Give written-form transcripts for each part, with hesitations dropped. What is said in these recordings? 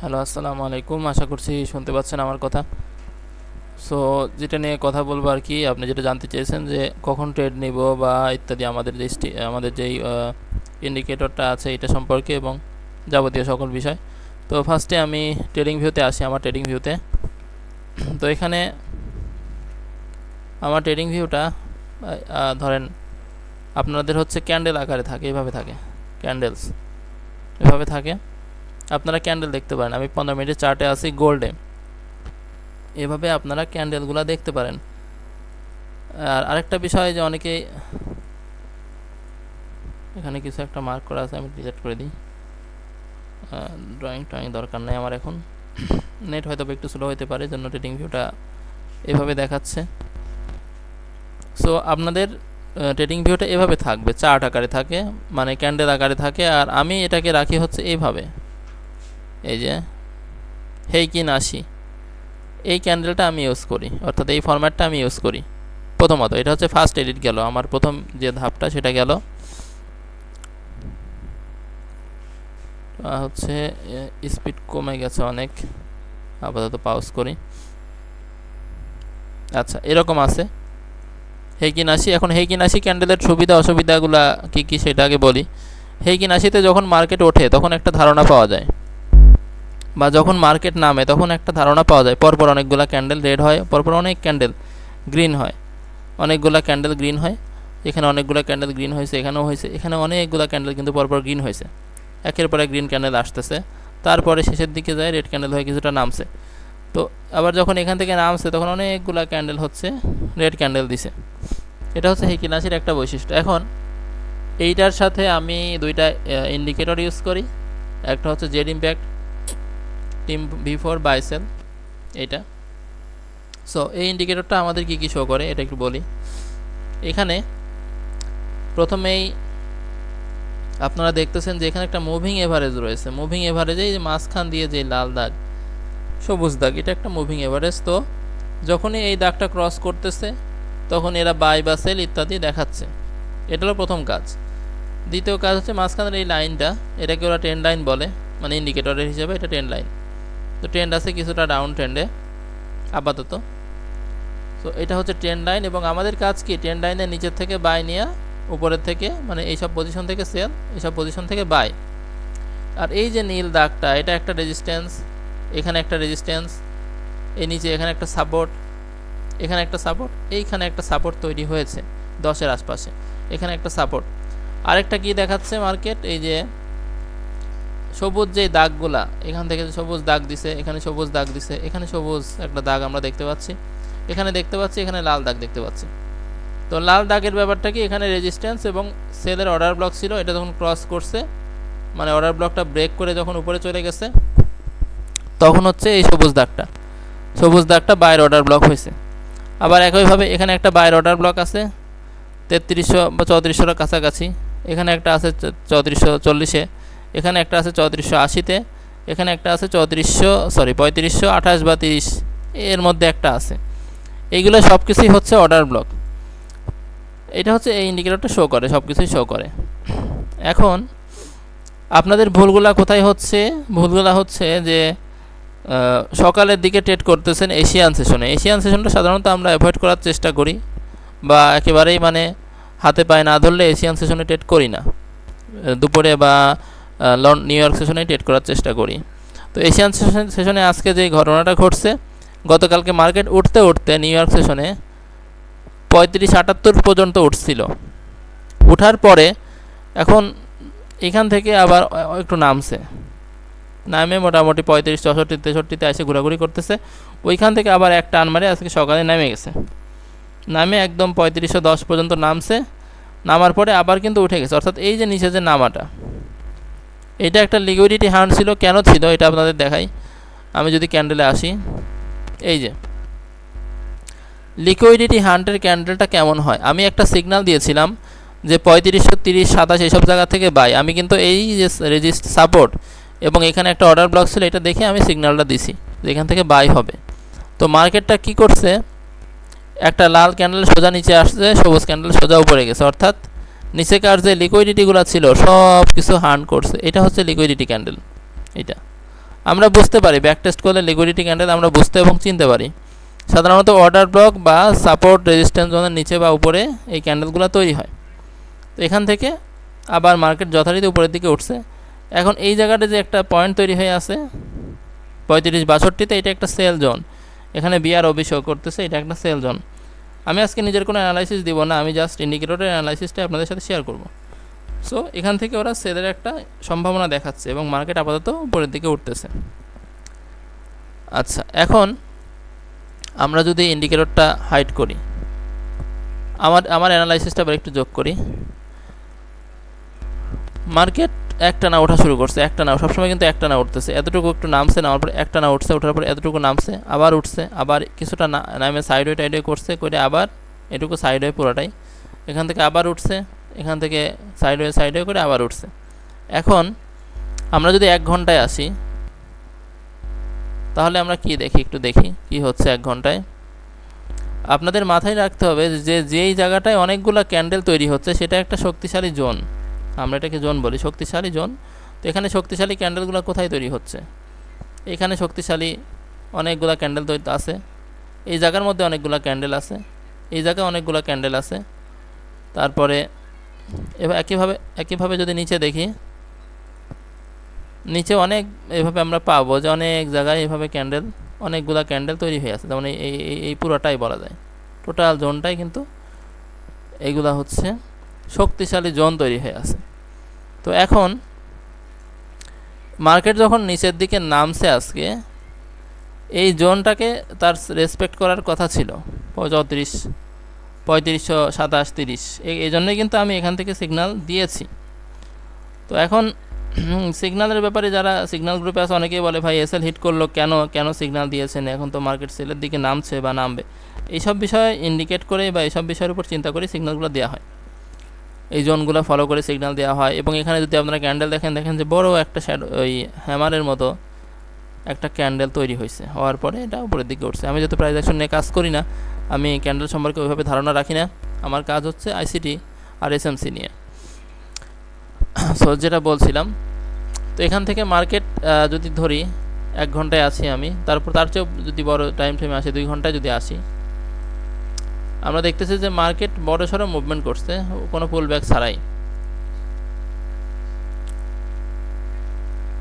Hello, আসসালামু আলাইকুম। আশা করছি শুনতে পাচ্ছেন আমার কথা। সো যেটা নিয়ে কথা বলবো আর কি, আপনি যেটা জানতে চেয়েছেন যে কখন ট্রেড নিব বা ইত্যাদি, আমাদের যেই ইন্ডিকেটরটা আছে এটা সম্পর্কে এবং যাবতীয় সকল বিষয়। তো ফার্স্টে আমি ট্রেডিং ভিউতে আসি, আমার ট্রেডিং ভিউতে। তো এখানে আমার ট্রেডিং ভিউটা ধরেন আপনাদের হচ্ছে ক্যান্ডেল আকারে থাকে, এভাবে থাকে, ক্যান্ডেলস এভাবে থাকে। আপনারা ক্যান্ডেল দেখতে পারেন। আমি 15 মিনিটের চার্টে আছি গোল্ডে, এভাবে আপনারা ক্যান্ডেলগুলো দেখতে পারেন। আর আরেকটা বিষয় যে অনেকেই এখানে কিছু একটা মার্ক করা আছে, আমি ডিলিট করে দিই। ড্রয়িং দরকার নেই আমার এখন। নেট হয়তো একটু স্লো হতে পারে, জন্য ট্রেডিং ভিউটা এভাবে দেখাচ্ছে। সো আপনাদের ট্রেডিং ভিউটা এভাবে থাকবে, চার্ট আকারে থাকে, মানে ক্যান্ডেল আকারে থাকে। আর আমি এটাকে রাখি হচ্ছে এইভাবে, এই যে হেইকিন 80, এই ক্যান্ডেলটা আমি ইউজ করি, অর্থাৎ এই ফরম্যাটটা আমি ইউজ করি। প্রথমত এটা হচ্ছে ফার্স্ট এডিট গেল, আমার প্রথম যে ধাপটা সেটা গেল। হচ্ছে স্পিড কমে গেছে অনেক, আপাতত পাউজ করি। আচ্ছা, এরকম আছে হেইকিন 80। এখন হেইকিন 80 ক্যান্ডেলের সুবিধা অসুবিধাগুলো কী কী সেটা আগে বলি। হেইকিন 80তে যখন মার্কেট ওঠে তখন একটা ধারণা পাওয়া যায়, বা যখন মার্কেট নামে তখন একটা ধারণা পাওয়া যায়। পরপর অনেকগুলো ক্যান্ডেল রেড হয়, পরপর অনেক ক্যান্ডেল গ্রিন হয়, অনেকগুলো ক্যান্ডেল গ্রিন হয়। এখানে অনেকগুলো ক্যান্ডেল গ্রিন হয়েছে, এখানেও হয়েছে, এখানে অনেকগুলো ক্যান্ডেল কিন্তু পরপর গ্রিন হয়েছে। একের পর এক গ্রিন ক্যান্ডেল আসতেছে, তারপরে শেষের দিকে যায় রেড ক্যান্ডেল হয়ে কিছুটা নামছে। তো আবার যখন এখান থেকে নামছে তখন অনেকগুলো ক্যান্ডেল হচ্ছে রেড ক্যান্ডেল দিছে। এটা হচ্ছে হেইকিন 80-র একটা বৈশিষ্ট্য। এখন এইটার সাথে আমি দুইটা ইন্ডিকেটর ইউজ করি। একটা হচ্ছে Z impact team V4 buy sell, এইটা। সো এই ইন্ডিকেটরটা আমাদের কী কী শো করে এটা একটু বলি। এখানে প্রথমেই আপনারা দেখতেছেন যে এখানে একটা মুভিং এভারেজ রয়েছে। মুভিং এভারেজে এই যে মাঝখান দিয়ে যে লাল দাগ, সবুজ দাগ, এটা একটা মুভিং এভারেজ। তো যখনই এই দাগটা ক্রস করতেছে তখন এরা বাই বা সেল ইত্যাদি দেখাচ্ছে। এটা হলো প্রথম কাজ। দ্বিতীয় কাজ হচ্ছে মাঝখানের এই লাইনটা, এটাকে ওরা ট্রেন্ড লাইন বলে, মানে ইন্ডিকেটরের হিসেবে এটা ট্রেন্ড লাইন। তো ট্রেন্ড আছে কিছুটা ডাউন ট্রেন্ডে আপাতত। সো এটা হচ্ছে ট্রেন্ড লাইন, এবং আমাদের কাজ কি ট্রেন্ড লাইনের নিচের থেকে বাই নেওয়া, উপরের থেকে মানে এইসব পজিশন থেকে সেল, এইসব পজিশন থেকে বাই। আর এই যে নীল দাগটা, এটা একটা রেজিস্ট্যান্স, এখানে একটা রেজিস্ট্যান্স, এই নিচে এখানে একটা সাপোর্ট, এখানে একটা সাপোর্ট, এইখানে একটা সাপোর্ট তৈরি হয়েছে 10-এর আশপাশে, এখানে একটা সাপোর্ট। আরেকটা কি দেখাচ্ছে মার্কেট, এই যে সবুজ যে দাগগুলা, এখান থেকে সবুজ দাগ দিছে, এখানে সবুজ দাগ দিছে, এখানে সবুজ একটা দাগ আমরা দেখতে পাচ্ছি, এখানে দেখতে পাচ্ছি, এখানে লাল দাগ দেখতে পাচ্ছি। তো লাল দাগের ব্যাপারটা কি, এখানে রেজিস্ট্যান্স এবং সেলের অর্ডার ব্লক ছিল, এটা যখন ক্রস করছে, মানে অর্ডার ব্লকটা ব্রেক করে যখন উপরে চলে গেছে, তখন হচ্ছে এই সবুজ দাগটা বাইরের অর্ডার ব্লক হয়েছে। আবার একইভাবে এখানে একটা বাইরের অর্ডার ব্লক আছে 3300 বা 3400-এর কাছাকাছি, এখানে একটা আছে 3440-এ, এখানে একটা আছে 3480-তে, এখানে একটা আছে 3528 বা 30 এর মধ্যে একটা আছে। এইগুলো সব কিছুই হচ্ছে অর্ডার ব্লক। এটা হচ্ছে এই ইন্ডিকেটরটা শো করে, সব কিছুই শো করে। এখন আপনাদের ভুলগুলা কোথায় হচ্ছে? ভুলগুলা হচ্ছে যে সকালের দিকে ট্রেড করতেছেন এশিয়ান সেশনে। এশিয়ান সেশনটা সাধারণত আমরা অ্যাভয়েড করার চেষ্টা করি, বা একেবারেই মানে হাতে পায়ে না ধরলে এশিয়ান সেশনে ট্রেড করি না। দুপুরে বা নিউ ইয়র্ক সেশনে ট্রেড করার চেষ্টা করি। তো এশিয়ান সেশনে আজকে যে ঘটনাটা ঘটছে, গতকালকে মার্কেট উঠতে উঠতে নিউ ইয়র্ক সেশনে 3578 পর্যন্ত উঠছিল। উঠার পরে এখন এখান থেকে আবার একটু নামে মোটামুটি 35, 64, 63-তে এসে ঘোরাঘুরি করতেছে। ওইখান থেকে আবার এক টান মারে আজকে সকালে নেমে গেছে, নামে একদম 3510 পর্যন্ত নামছে। নামার পরে আবার কিন্তু উঠে গেছে, অর্থাৎ এই যে নিচে যে নামাটা, এটা একটা লিকুইডিটি হান্ট ছিল। কেন ছিল এটা আপনাদের দেখাই। আমি যদি ক্যান্ডেলে আসি, এই যে লিকুইডিটি হান্টের ক্যান্ডেলটা কেমন হয়, আমি একটা সিগন্যাল দিয়েছিলাম যে 3530, 27 এইসব জায়গা থেকে বাই। আমি কিন্তু এই যে রেজিস্ট সাপোর্ট এবং এখানে একটা অর্ডার ব্লক ছিল, এটা দেখে আমি সিগন্যালটা দিছি যে এখান থেকে বাই হবে। তো মার্কেটটা কি করছে, একটা লাল ক্যান্ডেল সোজা নিচে আসছে, সবুজ ক্যান্ডেল সোজা উপরে গেছে, অর্থাৎ নিচেকার যে লিকুইডিটিগুলো ছিল সব কিছু হান্ট করছে। এটা হচ্ছে লিকুইডিটি ক্যান্ডেল, এটা আমরা বুঝতে পারি, ব্যাক টেস্ট করলে লিকুইডিটি ক্যান্ডেল আমরা বুঝতে এবং চিনতে পারি। সাধারণত অর্ডার ব্লক বা সাপোর্ট রেজিস্ট্যান্স জোনের নিচে বা উপরে এই ক্যান্ডেলগুলো তৈরি হয়। তো এখান থেকে আবার মার্কেট যথারীতি উপরের দিকে উঠছে। এখন এই জায়গাটা যে একটা পয়েন্ট তৈরি হয়ে আছে 35-62তে, এটা একটা সেল জোন। এখানে বিআর অভিষেক করতেছে, এটা একটা সেল জোন। আমি আজকে নিজের কোনো অ্যানালাইসিস দিব না, আমি জাস্ট ইন্ডিকেটরের অ্যানালাইসিসটা আপনাদের সাথে শেয়ার করব। সো এখান থেকে ওরা সেলের একটা সম্ভাবনা দেখাচ্ছে এবং মার্কেট আপাতত উপরের দিকে উঠতেছে। আচ্ছা, এখন আমরা যদি ইন্ডিকেটরটা হাইড করি, আমার অ্যানালাইসিসটা আবার একটু যোগ করি। মার্কেট একটানা ওঠা শুরু করছে, একটানা সবসময় কিন্তু একটানা উঠতেছে। এতটুকু একটু নামছে, নামার পর একটানা উঠছে, ওঠার পর এতটুকু নামছে, আবার উঠছে, আবার কিছুটা নামে সাইডওয়ে টাইডওয়ে করছে, করে আবার এটুকু সাইডওয়ে পুরোটাই, এখান থেকে আবার উঠছে, এখান থেকে সাইডওয়ে করে আবার উঠছে। এখন আমরা যদি 1 ঘন্টায় আসি, তাহলে আমরা কি দেখি, একটু দেখি কি হচ্ছে 1 ঘন্টায়। আপনাদের মাথায় রাখতে হবে যে যেই জায়গাটায় অনেকগুলো ক্যান্ডেল তৈরি হচ্ছে সেটা একটা শক্তিশালী জোন, আমরা এটাকে জোন বলি, শক্তিশালী জোন। তো এখানে শক্তিশালী ক্যান্ডেলগুলো কোথায় তৈরি হচ্ছে? এখানে শক্তিশালী অনেকগুলো ক্যান্ডেল তৈরি আছে, এই জায়গার মধ্যে অনেকগুলো ক্যান্ডেল আছে, এই জায়গায় অনেকগুলো ক্যান্ডেল আছে। তারপরে এবার একইভাবে যদি নিচে দেখি, নিচে অনেক এভাবে আমরা পাবো যে অনেক জায়গায় এভাবে ক্যান্ডেল, অনেকগুলো ক্যান্ডেল তৈরি হয়ে আছে। যেমন এই পুরোটাই বলা যায়, টোটাল জোনটাই কিন্তু এইগুলা হচ্ছে শক্তিশালী জোন তৈরি হয়ে আছে। তো এখন মার্কেট যখন নিচের দিকে নামছে আজকে, এই জোনটাকে তার রেসপেক্ট করার কথা ছিল 35, 3527, 30। এই জন্যই কিন্তু আমি এখান থেকে সিগন্যাল দিয়েছি। তো এখন সিগন্যালের ব্যাপারে যারা সিগন্যাল গ্রুপে আছে অনেকেই বলে ভাই এসএল হিট করলো কেন সিগন্যাল দিয়েছেন, এখন তো মার্কেট সেলের দিকে নামছে বা নামবে। এইসব বিষয়ে ইন্ডিকেট করে বা এইসব বিষয়ের উপর চিন্তা করে সিগন্যালগুলো দেওয়া হয়, এই জোনগুলো ফলো করে সিগন্যাল দেওয়া হয়। এবং এখানে যদি আপনারা ক্যান্ডেল দেখেন যে বড় একটা শ্যাডো, ওই হ্যামারের মতো একটা ক্যান্ডেল তৈরি হয়েছে, হওয়ার পরে এটা উপরের দিকে উঠছে। আমি যেহেতু প্রাইস অ্যাকশন নিয়ে কাজ করি না, আমি ক্যান্ডেল সম্পর্কে ওইভাবে ধারণা রাখি না, আমার কাজ হচ্ছে আইসিটি আর এসএমসি নিয়ে। সো যেটা বলছিলাম, তো এখান থেকে মার্কেট যদি ধরি 1 ঘন্টায় আছি আমি, তারপর তার চেয়েও যদি বড় টাইম ফ্রেমে আসি, 2 ঘন্টায় যদি আসি, আমরা দেখতেছি যে মার্কেট বড় সড়ো মুভমেন্ট করছে কোনো পুল ব্যাক ছাড়াই।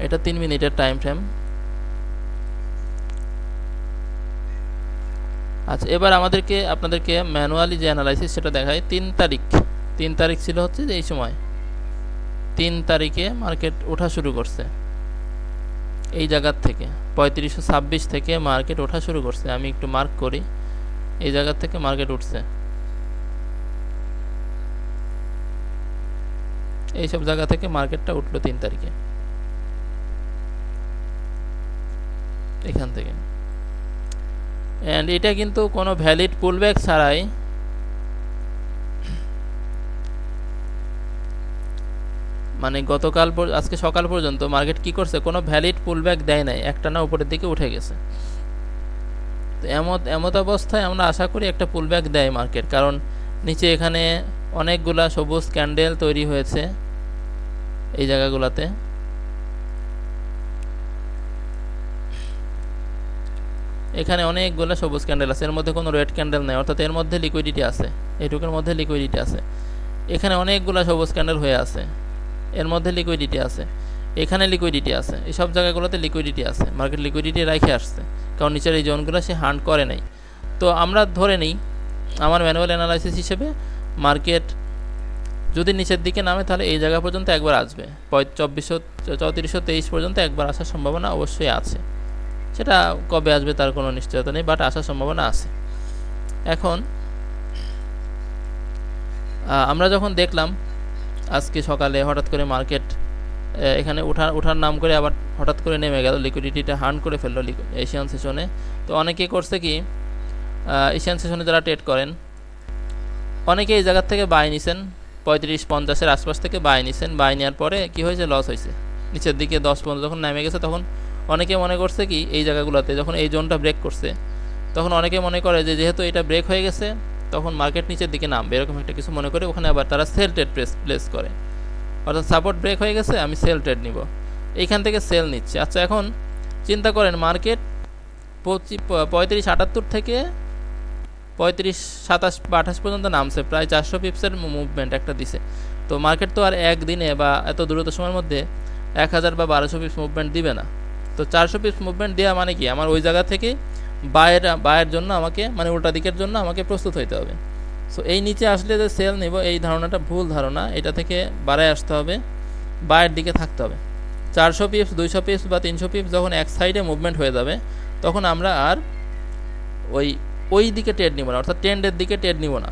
এটা 3 মিনিটের টাইম ফ্রেম। আচ্ছা, এবার আপনাদেরকে ম্যানুয়ালি যে অ্যানালাইসিস সেটা দেখায়। 3 তারিখ ছিল হচ্ছে যে এই সময় 3 তারিখে মার্কেট ওঠা শুরু করছে এই জায়গার থেকে, 3526 থেকে মার্কেট ওঠা শুরু করছে। আমি একটু মার্ক করি, এই জায়গার থেকে মার্কেট উঠছে, এইসব জায়গা থেকে মার্কেটটা উঠলো 3 তারিখে, এখান থেকে। অ্যান্ড এটা কিন্তু কোনো ভ্যালিড পুলব্যাক ছাড়াই, মানে গতকাল আজকে সকাল পর্যন্ত মার্কেট কি করছে, কোনো ভ্যালিড পুলব্যাক দেয় নাই, একটানা উপরের দিকে উঠে গেছে। তো এমত অবস্থায় আমরা আশা করি একটা পুলব্যাক দেয় মার্কেট, কারণ নিচে এখানে অনেকগুলা সবুজ ক্যান্ডেল তৈরি হয়েছে এই জায়গাগুলোতে। এখানে অনেকগুলো সবুজ ক্যান্ডেল আছে, এর মধ্যে কোনো রেড ক্যান্ডেল নেই, অর্থাৎ এর মধ্যে লিকুইডিটি আছে, এইটুকুর মধ্যে লিকুইডিটি আছে। এখানে অনেকগুলো সবুজ ক্যান্ডেল হয়ে আছে, এর মধ্যে লিকুইডিটি আছে, এখানে লিকুইডিটি আছে, এই সব জায়গাগুলোতে লিকুইডিটি আছে। মার্কেট লিকুইডিটি রেখে আসছে, কারণ নিচের এই জোনগুলো সে হান্ট করে নাই। তো আমরা ধরে নিই আমার ম্যানুয়াল অ্যানালাইসিস হিসেবে মার্কেট যদি নিচের দিকে নামে তাহলে এই জায়গা পর্যন্ত একবার আসবে, 3423 পর্যন্ত একবার আসার সম্ভাবনা অবশ্যই আছে। সেটা কবে আসবে তার কোনো নিশ্চয়তা নেই, বাট আসার সম্ভাবনা আছে। এখন আমরা যখন দেখলাম আজকে সকালে হঠাৎ করে মার্কেট এখানে ওঠার নাম করে আবার হঠাৎ করে নেমে গেল, লিকুইডিটিটা হান্ট করে ফেললো এশিয়ান সেশনে। তো অনেকে করছে কি, এশিয়ান সেশনে যারা ট্রেড করেন অনেকে এই জায়গার থেকে বাই নিছেন, 35-50-এর আশপাশ থেকে বাই নিছেন। বাই নেওয়ার পরে কি হয়েছে, লস হয়েছে। নিচের দিকে 10-15 যখন নেমে গেছে, তখন অনেকে মনে করছে কি, এই জায়গাগুলোতে যখন এই জোনটা ব্রেক করছে, তখন অনেকে মনে করে যে যেহেতু এটা ব্রেক হয়ে গেছে তখন মার্কেট নিচের দিকে নামবে, এরকম একটা কিছু মনে করে ওখানে আবার তারা সেল ট্রেড প্লেস করে, অর্থাৎ সাপোর্ট ব্রেক হয়ে গেছে, আমি সেল ট্রেড নিব, এইখান থেকে সেল নিচ্ছে। আচ্ছা, এখন চিন্তা করেন মার্কেট 35-78 থেকে 35-27 বা 28 পর্যন্ত নামছে, প্রায় 400 পিপসের মুভমেন্ট একটা দিছে। তো মার্কেট তো আর একদিনে বা এত দ্রুত সময়ের মধ্যে 1000 বা 1200 পিপস মুভমেন্ট দিবে না। তো 400 পিপস মুভমেন্ট দেওয়া মানে কি, আমার ওই জায়গা থেকে বায়ের জন্য আমাকে, মানে উল্টা দিকের জন্য আমাকে প্রস্তুত হইতে হবে। সো এই নিচে আসলে যে সেল নেব, এই ধারণাটা ভুল ধারণা। এটা থেকে বাড়ায় আসতে হবে, বায়ের দিকে থাকতে হবে। 400 পিপস, 200 পিপস বা 300 পিপস যখন এক সাইডে মুভমেন্ট হয়ে যাবে, তখন আমরা আর ওই দিকে ট্রেড নিব না, অর্থাৎ ট্রেন্ডের দিকে ট্রেড নিব না।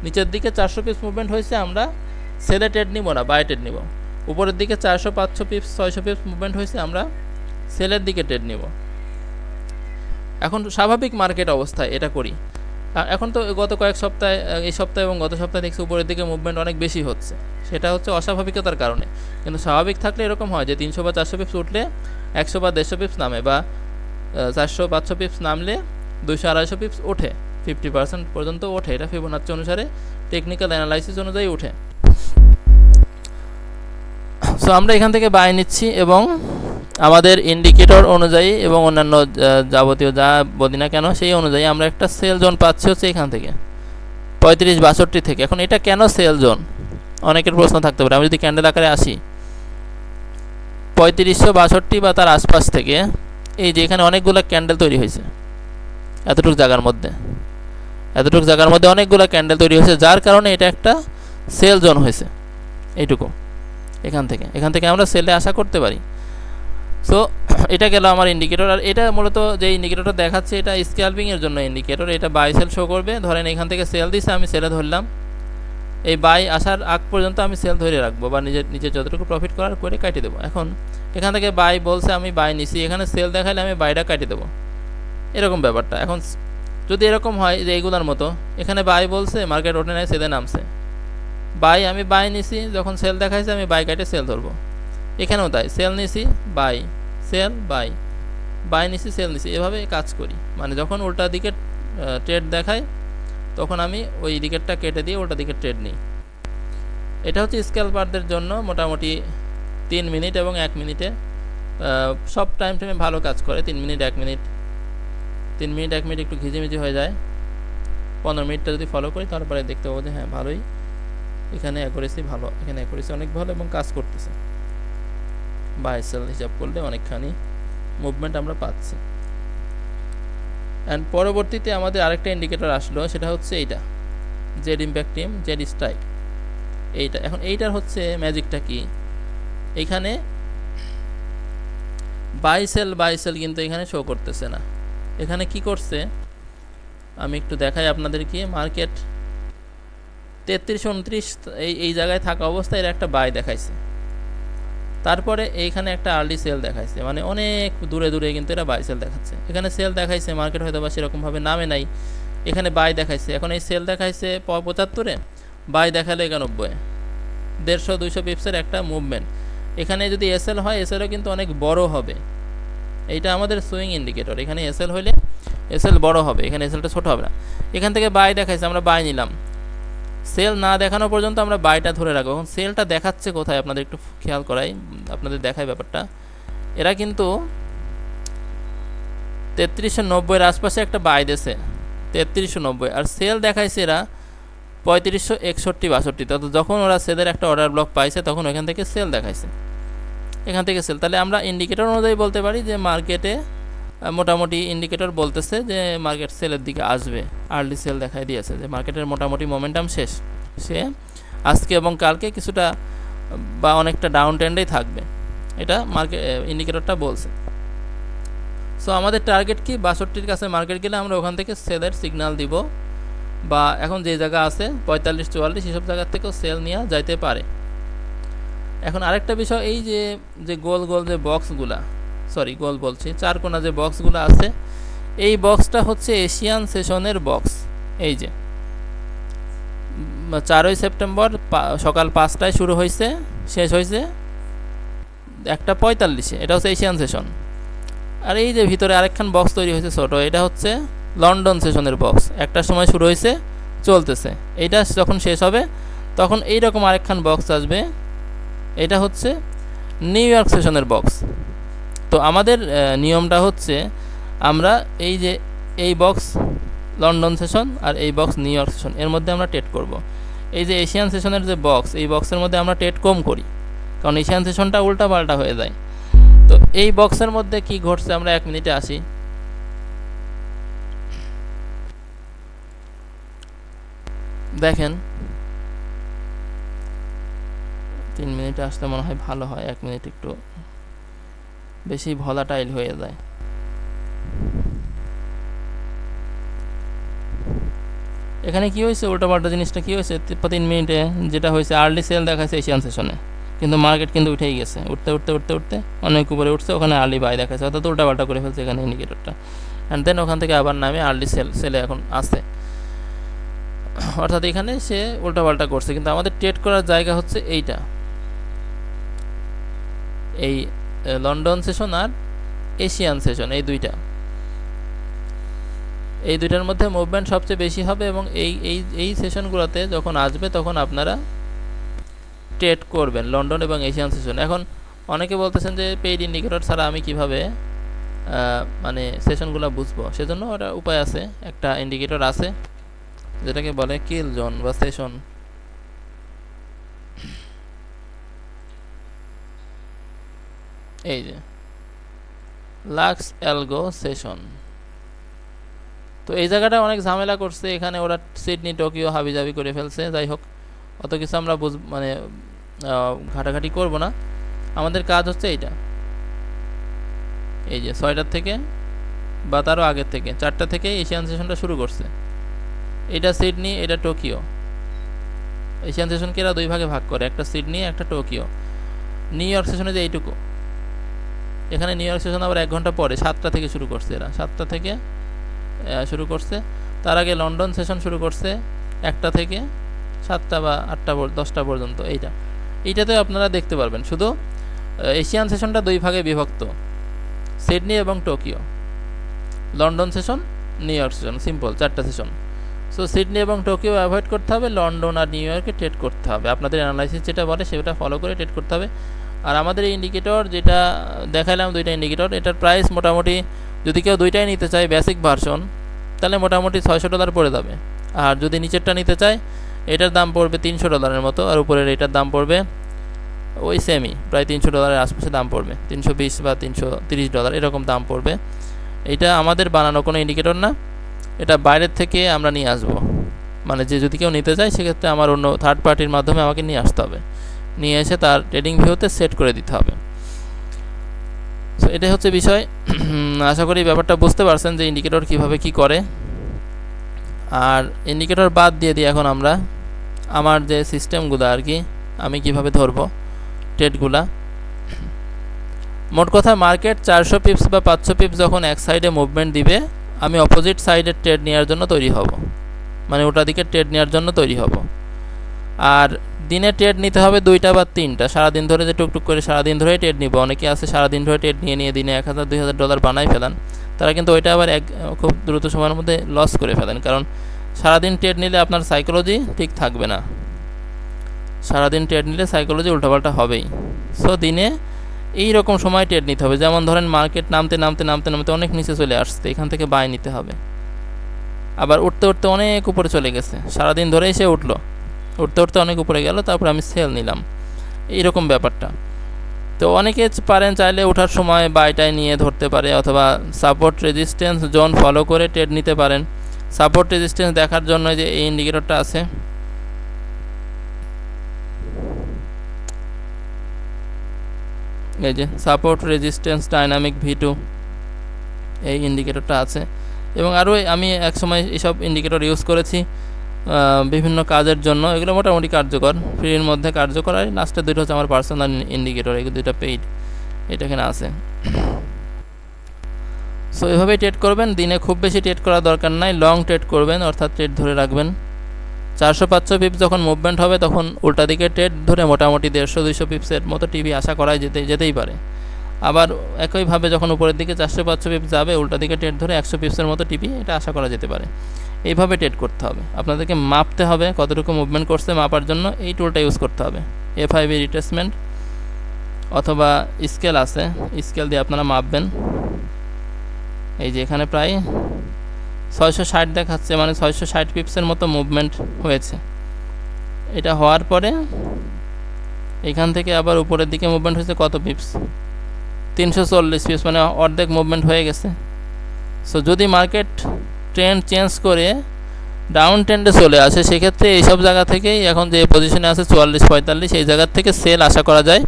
নিচের দিকে 400 পিপস মুভমেন্ট হয়েছে, আমরা সেলে ট্রেড নিব না, বাই ট্রেড নিব। উপরের দিকে 400-500 পিপস 600 পিপস মুভমেন্ট হয়েছে, আমরা সেলের দিকে ট্রেড নিব। এখন স্বাভাবিক মার্কেট অবস্থায় এটা করি। এখন তো গত কয়েক সপ্তাহে, এই সপ্তাহে এবং গত সপ্তাহে দেখছি উপরের দিকে মুভমেন্ট অনেক বেশি হচ্ছে, সেটা হচ্ছে অস্বাভাবিকতার কারণে। কিন্তু স্বাভাবিক থাকলে এরকম হয় যে 300 বা 400 পিপস উঠলে 100 বা 150 পিপস নামে, বা 400-500 পিপস নামলে 200-250 পিপস ওঠে, 50% পর্যন্ত ওঠে। এটা ফিবোনাচ্চি অনুসারে, টেকনিক্যাল অ্যানালাইসিস অনুযায়ী ওঠে। সো আমরা এখান থেকে বাই নিচ্ছি এবং আমাদের ইন্ডিকেটর অনুযায়ী এবং অন্যান্য যাবতীয় যা বলি না কেন সেই অনুযায়ী আমরা একটা সেল জোন পাচ্ছি হচ্ছে এখান থেকে 35-62 থেকে। এখন এটা কেন সেল জোন, অনেকের প্রশ্ন থাকতে পারে। আমি যদি ক্যান্ডেল আকারে আসি 3562 বা তার আশপাশ থেকে, এই যে এখানে অনেকগুলো ক্যান্ডেল তৈরি হয়েছে, এতটুকু জায়গার মধ্যে অনেকগুলো ক্যান্ডেল তৈরি হয়েছে, যার কারণে এটা একটা সেল জোন হয়েছে। এইটুকু এখান থেকে আমরা সেলে আশা করতে পারি। সো এটা গেল আমার ইন্ডিকেটর। আর এটা মূলত যে ইন্ডিকেটরটা দেখাচ্ছে, এটা স্ক্যালপিংয়ের জন্য ইন্ডিকেটর। এটা বাই সেল শো করবে। ধরেন এখান থেকে সেল দিছে, আমি সেলে ধরলাম, এই বাই আসার আগ পর্যন্ত আমি সেল ধরে রাখবো, বা নিজের যতটুকু প্রফিট করার করে কাটিয়ে দেবো। এখন এখান থেকে বাই বলছে, আমি বাই নিছি, এখানে সেল দেখালে আমি বাইটা কাটিয়ে দেবো, এরকম ব্যাপারটা। এখন যদি এরকম হয় যে এইগুলোর মতো, এখানে বাই বলছে, মার্কেট ওঠে নাই, সেলে নামছে, আমি বাই নিছি, যখন সেল দেখাইছে আমি বাই কাটে সেল ধরবো। এখানেও তাই, সেল নিছি, বাই, সেল, বাই নিছি, সেল নিছি, এভাবে কাজ করি। মানে যখন উল্টা দিকে ট্রেড দেখায়, তখন আমি ওই দিকেরটা কেটে দিয়ে উল্টা দিকে ট্রেড নিই। এটা হচ্ছে স্ক্যালপারদের জন্য মোটামুটি 3 মিনিট এবং 1 মিনিটে সব টাইমে ভালো কাজ করে। 3 মিনিট 1 মিনিট, 3 মিনিট 1 মিনিট একটু ঘিজিমিজি হয়ে যায়। 15 মিনিটটা যদি ফলো করি, তারপরে দেখতে পাবো যে হ্যাঁ ভালোই, এখানে অ্যাকুরেসি ভালো, এখানে অ্যাকুরেসি অনেক ভালো এবং কাজ করতেছে। বাই সেল হিসাব করলে অনেকখানি মুভমেন্ট আমরা পাচ্ছি। অ্যান্ড পরবর্তীতে আমাদের আরেকটা ইন্ডিকেটর আসলো, সেটা হচ্ছে এইটা, Z impact team, Z strike. এইটা এখন এইটার হচ্ছে ম্যাজিকটা কি, এখানে বাই সেল কিন্তু এখানে শো করতেছে না। এখানে কি করছে আমি একটু দেখাই আপনাদেরকে। মার্কেট 33-29 এই জায়গায় থাকা অবস্থায় এর একটা বাই দেখাইছে, তারপরে এইখানে একটা আর্লি সেল দেখাইছে, মানে অনেক দূরে কিন্তু এরা বাই সেল দেখাচ্ছে। এখানে সেল দেখাইছে, মার্কেট হয়তো বা সেরকমভাবে নামে নাই, এখানে বাই দেখাইছে। এখন এই সেল দেখাইছে 75-এ, বাই দেখালে 91, 150-200 পিপসের একটা মুভমেন্ট। এখানে যদি এসএল হয়, এসএলও কিন্তু অনেক বড় হবে। এইটা আমাদের সুইং ইন্ডিকেটর। এখানে এসএল হলে এসএল বড় হবে, এখানে এসএলটা ছোট হবে না। এখান থেকে বাই দেখাইছে, আমরা বাই নিলাম। সেল না দেখানো পর্যন্ত আমরা বাইটা ধরে রাখবো। এখন সেলটা দেখাচ্ছে কোথায় আপনাদের একটু খেয়াল করাই, আপনাদের দেখায় ব্যাপারটা। এরা কিন্তু 3390-এর আশপাশে একটা বাই দিয়েছে, 3390, আর সেল দেখাইছে এরা 3561-62। তো যখন ওরা সেলের একটা অর্ডার ব্লক পাইছে, তখন ওখান থেকে সেল দেখাইছে, এখান থেকে সেল। তাহলে আমরা ইন্ডিকেটর অনুযায়ী বলতে পারি যে মার্কেটে মোটামুটি ইন্ডিকেটর বলতেছে যে মার্কেট সেলের দিকে আসবে। আর্লি সেল দেখাই দিয়েছে যে মার্কেটের মোটামুটি মোমেন্টাম শেষ, সে আজকে এবং কালকে কিছুটা বা অনেকটা ডাউন ট্রেন্ডেই থাকবে, এটা মার্কেট ইন্ডিকেটরটা বলছে। সো আমাদের টার্গেট কি, 62-র কাছে মার্কেট গেলে আমরা ওখান থেকে সেলের সিগন্যাল দিব, বা এখন যে জায়গা আছে 45-44 এসব জায়গার থেকেও সেল নেওয়া যাইতে পারে। এখন আরেকটা বিষয়, এই যে গোল যে বক্সগুলা, সরি গোল বলছি, চার কোনা যে বক্সগুলো আছে, এই বক্সটা হচ্ছে এশিয়ান সেশনের বক্স। এই যে 4ই সেপ্টেম্বর সকাল 5টায় শুরু হয়েছে, শেষ হয়েছে 1:45-এ, এটা হচ্ছে এশিয়ান সেশন। আর এই যে ভিতরে আরেকখান বক্স তৈরি হয়েছে ছোট, এটা হচ্ছে লন্ডন সেশনের বক্স। একটার সময় শুরু হয়েছে, চলতেছে। এইটা যখন শেষ হবে, তখন এইরকম আরেকখান বক্স আসবে, এটা হচ্ছে নিউ ইয়র্ক সেশনের বক্স। তো আমাদের নিয়মটা হচ্ছে আমরা এই যে এই বক্স লন্ডন সেশন আর এই বক্স নিউ ইয়র্ক সেশন এর মধ্যে আমরা ট্রেড করব। এই যে এশিয়ান সেশনের যে বক্স, এই বক্সের মধ্যে আমরা ট্রেড কম করি, কারণ এশিয়ান সেশনটা উল্টাপাল্টা হয়ে যায়। তো এই বক্সের মধ্যে কি ঘটছে আমরা 1 মিনিটে আসি। দেখেন 3 মিনিটে আসলে মনে হয় ভালো হয়, 1 মিনিট একটু বেশি ভলাটাইল হয়ে যায়। এখানে কি হয়েছে, উল্টাপাল্টা জিনিসটা কি হয়েছে, 3 মিনিটে যেটা হয়েছে আর্লি সেল দেখাচ্ছে এশিয়ান সেশনে, কিন্তু মার্কেট কিন্তু উঠেই গেছে, উঠতে উঠতে উঠতে উঠতে অনেক উপরে উঠছে, ওখানে আর্লি বাই দেখাচ্ছে, অর্থাৎ উল্টাপাল্টা করে ফেলছে এখানে ইন্ডিকেটরটা। অ্যান্ড দেন ওখান থেকে আবার নামে আর্লি সেলে এখন আসছে, অর্থাৎ এখানে সে উল্টাপাল্টা করছে। কিন্তু আমাদের ট্রেড করার জায়গা হচ্ছে এইটা, এই লন্ডন সেশন আর এশিয়ান সেশন, এই দুইটার মধ্যে মুভমেন্ট সবচেয়ে বেশি হবে, এবং এই সেশনগুলোতে যখন আসবে তখন আপনারা ট্রেড করবেন লন্ডন এবং এশিয়ান সেশন। এখন অনেকে বলতেছেন যে পেইড ইন্ডিকেটর ছাড়া আমি কিভাবে মানে সেশনগুলো বুঝবো, সেজন্য ওটা উপায় আছে, একটা ইন্ডিকেটর আছে যেটাকে বলে কিল জোন বা সেশন। এই যে লাক্স অ্যালগো সেশন। তো এই জায়গাটা অনেক ঝামেলা করছে, এখানে ওরা সিডনি টোকিও হাবিজাবি করে ফেলছে। যাই হোক, অত কিছু আমরা মানে ঘাটাঘাটি করব না, আমাদের কাজ হচ্ছে এইটা, এই যে 6টার থেকে বা তারও আগের থেকে 4টা থেকে এশিয়ান সেশনটা শুরু করছে। এটা সিডনি, এটা টোকিও। এশিয়ান সেশনকে এরা 2 ভাগে ভাগ করে, একটা সিডনি একটা টোকিও। নিউ ইয়র্ক সেশনে যে এইটুকু, এখানে নিউ ইয়র্ক সেশন আবার 1 ঘন্টা পরে 7টা থেকে শুরু করছে, এরা 7টা থেকে শুরু করছে। তার আগে লন্ডন সেশন শুরু করছে 1টা থেকে 7টা বা 8টা 10টা পর্যন্ত। এইটাতে আপনারা দেখতে পারবেন, শুধু এশিয়ান সেশনটা 2 ভাগে বিভক্ত, সিডনি এবং Tokyo. London session, new York session, simple 4টা সেশন। সো সিডনি এবং টোকিও অ্যাভয়েড করতে হবে, লন্ডন আর নিউ ইয়র্কে ট্রেড করতে হবে। আপনাদের অ্যানালাইসিস যেটা বলে সেটা ফলো করে ট্রেড করতে হবে। আর আমাদের এই ইন্ডিকেটর যেটা দেখালাম, 2টা ইন্ডিকেটর, এটার প্রাইস মোটামুটি যদি কেউ 2টাই নিতে চায় বেসিক ভার্সন, তাহলে মোটামুটি $600 পড়ে যাবে। আর যদি নিচেরটা নিতে চায়, এটার দাম পড়বে $300 মতো, আর উপরের এটার দাম পড়বে ওই সেমই, প্রায় $300 আশপাশে দাম পড়বে, $320 বা $330 এরকম দাম পড়বে। এটা আমাদের বানানো কোনো ইন্ডিকেটর না, এটা বাইরের থেকে আমরা নিয়ে আসবো। মানে যে যদি কেউ নিতে চায়, সেক্ষেত্রে আমার অন্য থার্ড পার্টির মাধ্যমে আমাকে নিয়ে আসতে হবে, নিয়ে এসে তার ট্রেডিং ভিউতে সেট করে দিতে হবে। সো এটাই হচ্ছে বিষয়। আশা করি ব্যাপারটা বুঝতে পারছেন যে ইন্ডিকেটর কিভাবে কি করে। আর ইন্ডিকেটর বাদ দিয়ে দিই এখন আমরা আমার যে সিস্টেমগুলো আর কি, আমি কিভাবে ধরবো ট্রেডগুলা। মোট কথা মার্কেট 400 পিপস বা 500 পিপস যখন এক সাইডে মুভমেন্ট দিবে, আমি অপোজিট সাইডের ট্রেড নেওয়ার জন্য তৈরি হব, মানে ওটা দিকে ট্রেড নেওয়ার জন্য তৈরি হব। আর দিনে ট্রেড নিতে হবে 2টা বা 3টা, সারাদিন ধরে যে টুকটুক করে সারাদিন ধরে ট্রেড নিব। অনেকে আছে সারাদিন ধরে ট্রেড নিয়ে দিনে $1000-2000 বানাই ফেলেন, তারা কিন্তু ওইটা আবার খুব দ্রুত সময়ের মধ্যে লস করে ফেলেন, কারণ সারাদিন ট্রেড নিলে আপনার সাইকোলজি ঠিক থাকবে না। সারাদিন ট্রেড নিলে সাইকোলজি উল্টাপাল্টা হবেই। সো দিনে এই রকম সময় ট্রেড নিতে হবে, যেমন ধরেন মার্কেট নামতে নামতে নামতে নামতে অনেক নিচে চলে আসছে, এখান থেকে বাই নিতে হবে। আবার উঠতে উঠতে অনেক উপরে চলে গেছে, সারাদিন ধরেই সে উঠলো, উঠতে উঠতে অনেক উপরে গেল, তারপর আমি সেল নিলাম, এইরকম ব্যাপারটা। তো অনেকে পারেন চাইলে ওঠার সময় বাইটাই নিয়ে ধরতে পারে, অথবা সাপোর্ট রেজিস্ট্যান্স জোন ফলো করে ট্রেড নিতে পারেন। সাপোর্ট রেজিস্ট্যান্স দেখার জন্য যে এই ইন্ডিকেটরটা আছে, এই যে সাপোর্ট রেজিস্ট্যান্স ডাইনামিক V2, এই ইন্ডিকেটরটা আছে। এবং আরও আমি একসময় এইসব ইন্ডিকেটর ইউজ করেছি বিভিন্ন কাজের জন্য, এগুলো মোটামুটি কার্যকর, ফ্রির মধ্যে কার্যকর। আর লাস্টের 2টা হচ্ছে আমার পার্সোনাল ইন্ডিকেটর, এগুলো 2টা পেইড, এটা এখানে আছে। সো এভাবেই ট্রেড করবেন, দিনে খুব বেশি ট্রেড করার দরকার নাই, লং ট্রেড করবেন, অর্থাৎ ট্রেড ধরে রাখবেন। 400-500 পিপস যখন মুভমেন্ট হবে, তখন উল্টা দিকে ট্রেড ধরে মোটামুটি 150-200 পিপসের মতো টিভি আশা করাই যেতেই পারে। আবার একইভাবে যখন উপরের দিকে 400-500 পিপস যাবে, উল্টা দিকে ট্রেড ধরে 100 পিপসের মতো টিভি এটা আশা করা যেতে পারে। এইভাবে ট্রেড করতে হবে, আপনাদেরকে মাপতে হবে কতটুকু মুভমেন্ট করছে, মাপার জন্য এই টুলটা ইউজ করতে হবে, FIB রিট্রেসমেন্ট। অথবা স্কেল আছে, স্কেল দিয়ে আপনারা মাপবেন। এই যে এখানে প্রায় 660 দেখাচ্ছে, মানে 660 পিপসের মতো মুভমেন্ট হয়েছে। এটা হওয়ার পরে এখান থেকে আবার উপরের দিকে মুভমেন্ট হয়েছে কত পিপস, 340 পিপস, মানে অর্ধেক মুভমেন্ট হয়ে গেছে। সো যদি মার্কেট ট্রেন্ড চেঞ্জ করে ডাউন ট্রেন্ডে চলে আসে, সেক্ষেত্রে এইসব জায়গা থেকেই এখন যে পজিশনে আছে 44-45, এই জায়গার থেকে সেল আশা করা যায়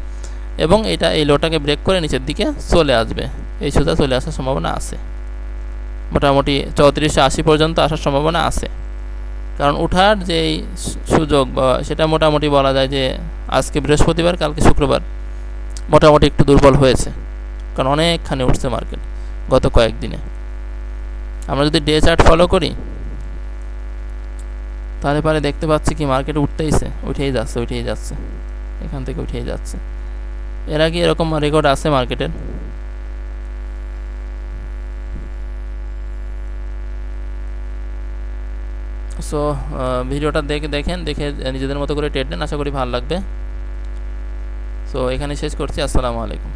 এবং এটা এই লোটাকে ব্রেক করে নিচের দিকে চলে আসবে। এই সোজা চলে আসার সম্ভাবনা আছে, মোটামুটি 3480 পর্যন্ত আসার সম্ভাবনা আছে। কারণ উঠার যে সুযোগ বা সেটা মোটামুটি বলা যায় যে আজকে বৃহস্পতিবার, কালকে শুক্রবার মোটামুটি একটু দুর্বল হয়েছে, কারণ অনেকখানি উঠছে মার্কেট গত কয়েকদিনে। আমরা যদি ডে চার্ট ফলো করি তাহলে পরে দেখতে পাচ্ছি কি মার্কেট উঠেই যাচ্ছে, এখান থেকে উঠেই যাচ্ছে। এর আগে এরকম রেকর্ড আছে মার্কেটের। সো ভিডিওটা দেখে নিজেদের মতো করে ট্রেড নেন, আশা করি ভালো লাগবে। সো এখানে শেষ করছি। আসসালামু আলাইকুম।